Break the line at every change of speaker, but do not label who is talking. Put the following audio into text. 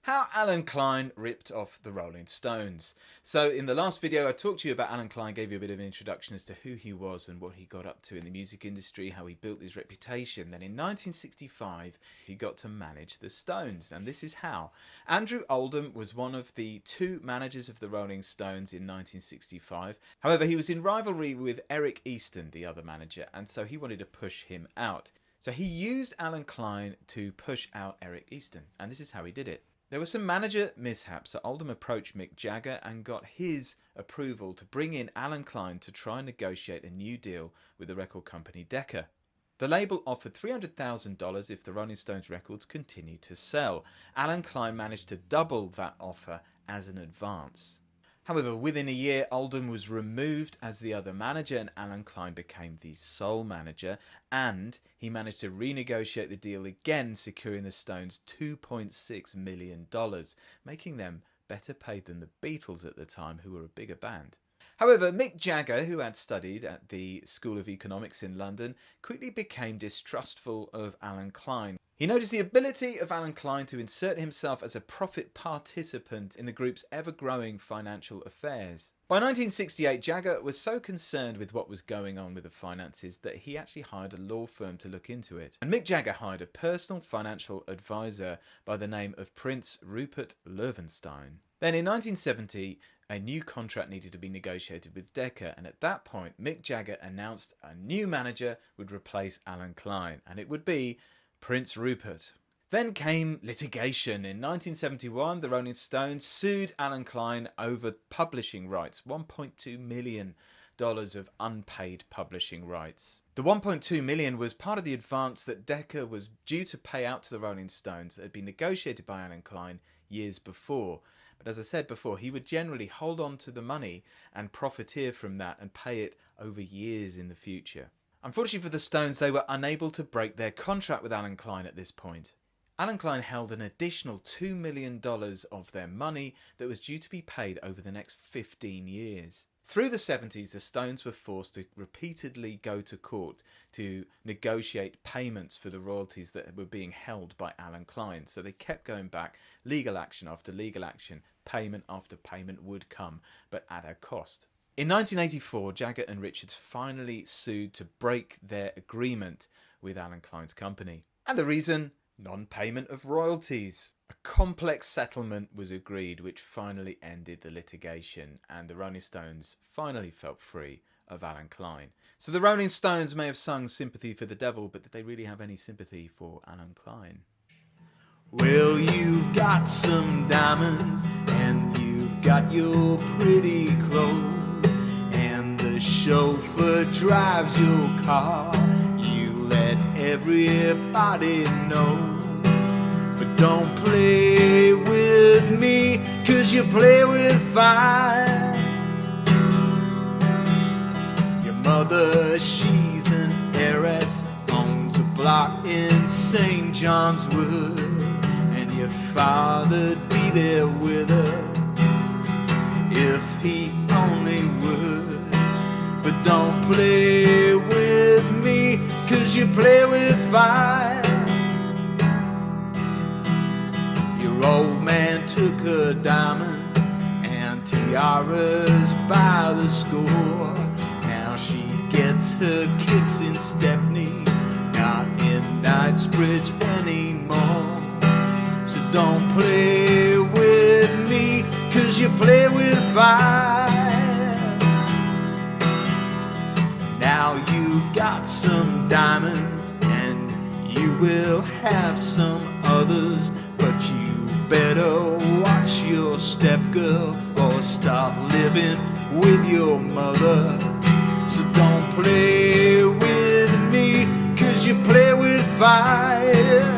How Alan Klein ripped off the Rolling Stones. So in the last video I talked to you about Alan Klein, gave you a bit of an introduction as to who he was and what he got up to in the music industry, how he built his reputation. Then in 1965 he got to manage the Stones, and this is how. Andrew Oldham was one of the two managers of the Rolling Stones in 1965. However, he was in rivalry with Eric Easton, the other manager, and so he wanted to push him out. So he used Alan Klein to push out Eric Easton, and this is how he did it. There were some manager mishaps, so Oldham approached Mick Jagger and got his approval to bring in Alan Klein to try and negotiate a new deal with the record company Decca. The label offered $300,000 if the Rolling Stones records continued to sell. Alan Klein managed to double that offer as an advance. However, within a year, Oldham was removed as the other manager and Alan Klein became the sole manager, and he managed to renegotiate the deal again, securing the Stones $2.6 million, making them better paid than the Beatles at the time, who were a bigger band. However, Mick Jagger, who had studied at the School of Economics in London, quickly became distrustful of Alan Klein. He noticed the ability of Alan Klein to insert himself as a profit participant in the group's ever-growing financial affairs. By 1968, Jagger was so concerned with what was going on with the finances that he actually hired a law firm to look into it. And Mick Jagger hired a personal financial advisor by the name of Prince Rupert Loewenstein. Then in 1970, a new contract needed to be negotiated with Decca, and at that point Mick Jagger announced a new manager would replace Alan Klein, and it would be Prince Rupert. Then came litigation. In 1971, the Rolling Stones sued Alan Klein over publishing rights, $1.2 million of unpaid publishing rights. The $1.2 million was part of the advance that Decca was due to pay out to the Rolling Stones that had been negotiated by Alan Klein years before. But as I said before, he would generally hold on to the money and profiteer from that and pay it over years in the future. Unfortunately for the Stones, they were unable to break their contract with Alan Klein at this point. Alan Klein held an additional $2 million of their money that was due to be paid over the next 15 years. Through the 70s, the Stones were forced to repeatedly go to court to negotiate payments for the royalties that were being held by Alan Klein. So they kept going back, legal action after legal action, payment after payment would come, but at a cost. In 1984, Jagger and Richards finally sued to break their agreement with Alan Klein's company. And the reason? Non-payment of royalties. A complex settlement was agreed which finally ended the litigation, and the Rolling Stones finally felt free of Alan Klein. So the Rolling Stones may have sung Sympathy for the Devil, but did they really have any sympathy for Alan Klein?
Well, you've got some diamonds and you've got your pretty clothes, and the chauffeur drives your car. You let everybody know. But don't play with me, 'cause you play with fire. Your mother, she's an heiress, owns a block in St. John's Wood, and your father'd be there with her if he only would. But don't play with me, 'cause you play with fire. Your old man took her diamonds and tiaras by the score. Now she gets her kicks in Stepney, not in Knightsbridge anymore. So don't play with me, 'cause you play with fire. Now you got some diamonds and you will have some others, but you better watch your step, girl, or stop living with your mother. So don't play with me, 'cause you play with fire.